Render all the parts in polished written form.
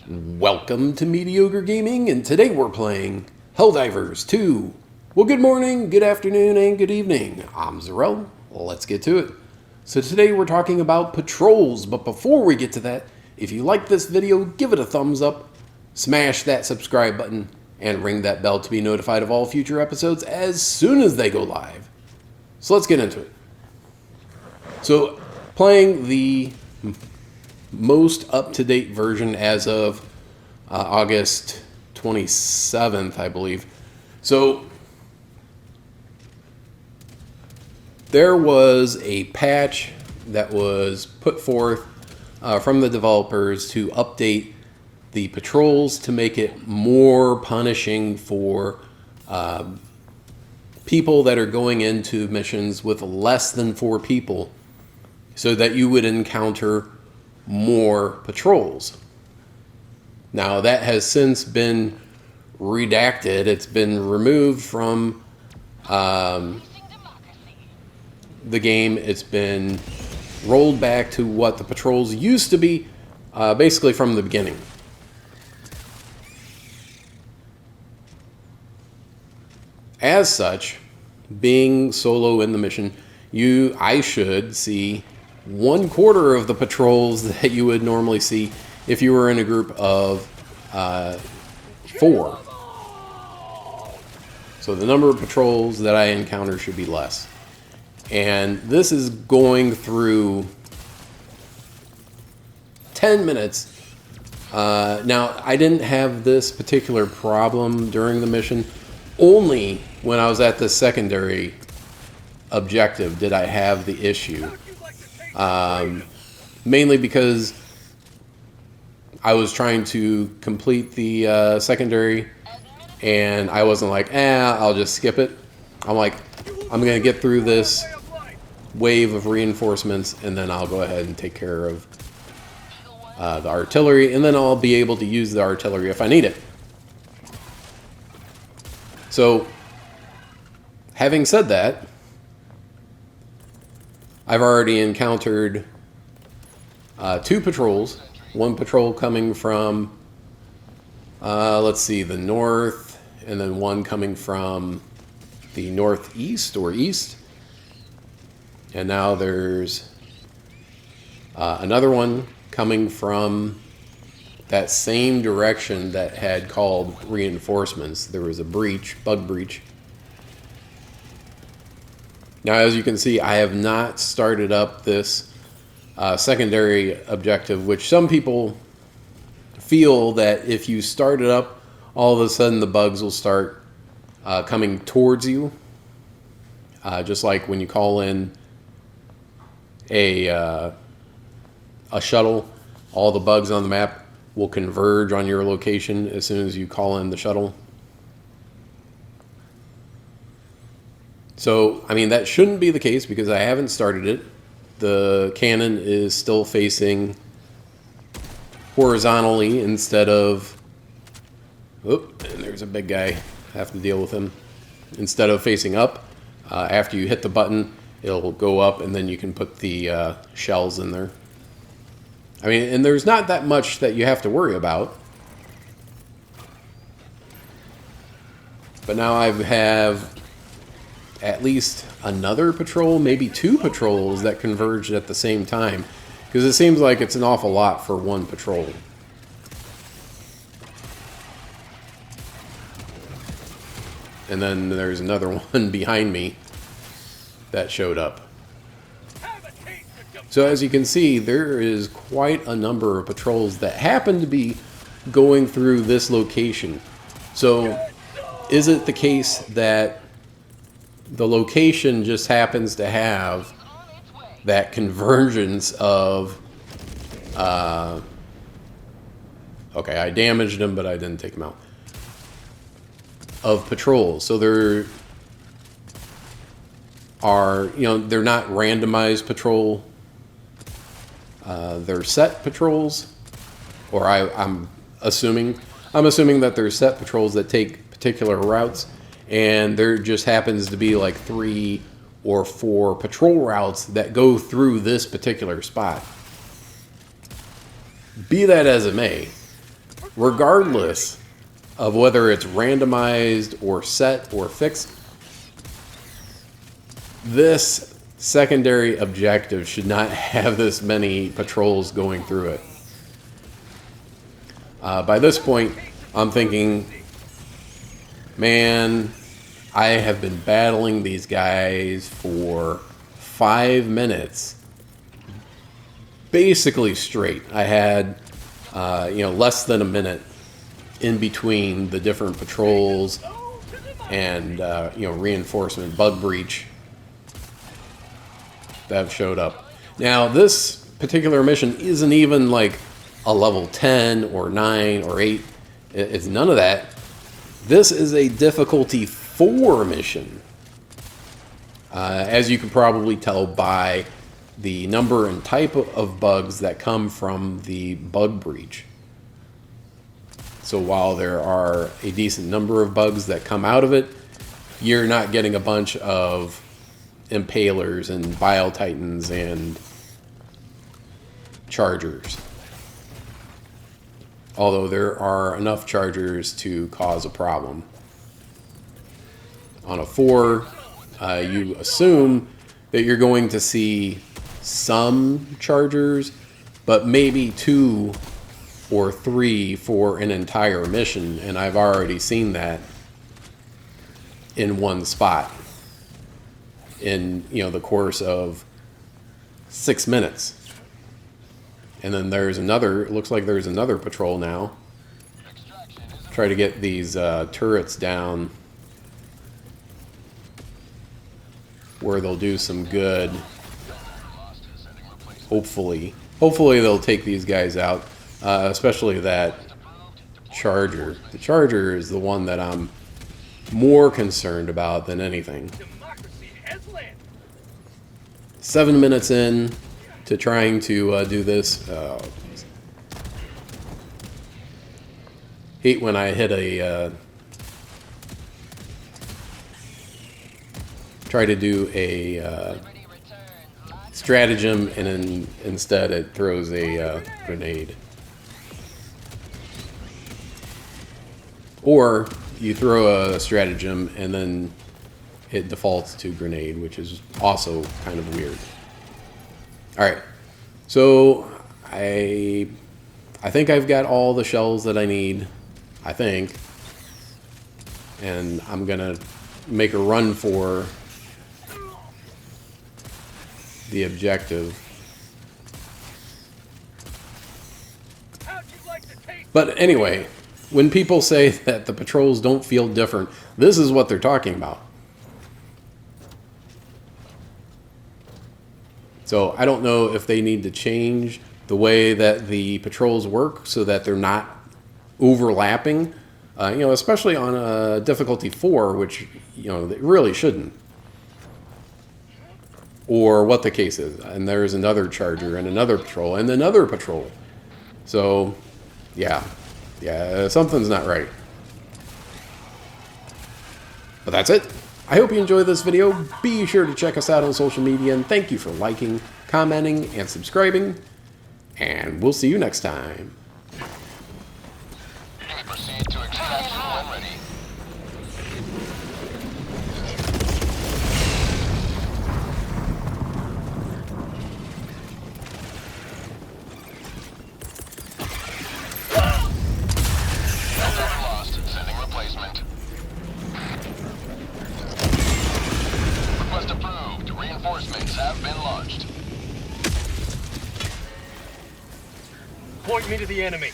Welcome to Mediocre Gaming, and today we're playing HellDivers 2. Well, good morning, good afternoon, and good evening. I'm Zarel. Let's get to it. So today we're talking about patrols, but before we get to that, if you like this video, give it a thumbs up, smash that subscribe button, and ring that bell to be notified of all future episodes as soon as they go live. So let's get into it. So, playing the most up-to-date version as of August 27th, I believe. So there was a patch that was put forth from the developers to update the patrols to make it more punishing for people that are going into missions with less than 4 people, so that you would encounter more patrols. Now that has since been redacted. It's been removed from the game. It's been rolled back to what the patrols used to be, basically from the beginning. As such, being solo in the mission, I should see 1/4 of the patrols that you would normally see if you were in a group of 4. So the number of patrols that I encounter should be less. And this is going through 10 minutes. Now, I didn't have this particular problem during the mission. Only when I was at the secondary objective did I have the issue. Mainly because I was trying to complete the secondary, and I wasn't like, I'll just skip it. I'm like, I'm going to get through this wave of reinforcements, and then I'll go ahead and take care of the artillery, and then I'll be able to use the artillery if I need it. So, having said that, I've already encountered 2 patrols. One patrol coming from, let's see, the north, and then one coming from the northeast or east. And now there's another one coming from that same direction that had called reinforcements. There was a breach, bug breach. Now, as you can see, I have not started up this secondary objective, which some people feel that if you start it up, all of a sudden the bugs will start coming towards you. Just like when you call in a shuttle, all the bugs on the map will converge on your location as soon as you call in the shuttle. So, I mean, that shouldn't be the case because I haven't started it. The cannon is still facing horizontally instead of... Oop, and there's a big guy. I have to deal with him. Instead of facing up, after you hit the button, it'll go up, and then you can put the shells in there. I mean, and there's not that much that you have to worry about. But now I have at least another patrol, maybe 2 patrols that converged at the same time, because it seems like it's an awful lot for one patrol. And then there's another one behind me that showed up. So as you can see, there is quite a number of patrols that happen to be going through this location. So is it the case that the location just happens to have that convergence of... okay, I damaged him, but I didn't take him out. Of patrols. So there are, they're not randomized patrol. They're set patrols. Or I'm assuming that they're set patrols that take particular routes. And there just happens to be like 3 or 4 patrol routes that go through this particular spot. Be that as it may, regardless of whether it's randomized or set or fixed, this secondary objective should not have this many patrols going through it. By this point, I'm thinking, man, I have been battling these guys for 5 minutes, basically straight. I had, less than a minute in between the different patrols and, reinforcement bug breach that have showed up. Now, this particular mission isn't even like a level 10 or 9 or 8. It's none of that. This is a difficulty 4 mission. As you can probably tell by the number and type of bugs that come from the bug breach. So while there are a decent number of bugs that come out of it, you're not getting a bunch of impalers and bile titans and chargers. Although there are enough chargers to cause a problem. On a 4, you assume that you're going to see some chargers, but maybe 2 or 3 for an entire mission, and I've already seen that in one spot in the course of 6 minutes. And then there's another, it looks like there's another patrol now. Try to get these turrets down where they'll do some good. Hopefully they'll take these guys out, especially that charger. The charger is the one that I'm more concerned about than anything. 7 minutes in to trying to do this. Hate when I hit a try to do a stratagem and then instead it throws a grenade. Or you throw a stratagem and then it defaults to grenade, which is also kind of weird. Alright, so I think I've got all the shells that I need, I think. And I'm gonna make a run for the objective. But anyway, when people say that the patrols don't feel different, this is what they're talking about. So I don't know if they need to change the way that the patrols work so that they're not overlapping, especially on a difficulty 4, which, they really shouldn't. Or what the case is. And there's another charger and another patrol and another patrol. So, yeah, something's not right. But that's it. I hope you enjoyed this video. Be sure to check us out on social media, and thank you for liking, commenting, and subscribing. And we'll see you next time. Proceed to extraction when ready. Lost. Sending replacement. Request approved. Reinforcements have been launched. Point me to the enemy.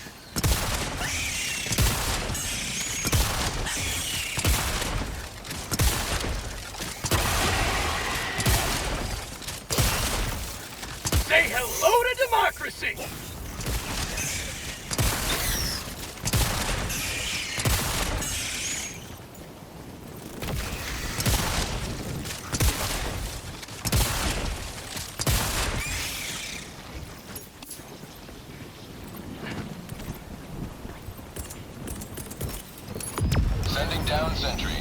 Say hello to democracy! Sending down sentry.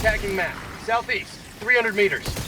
attacking map. Southeast, 300 meters.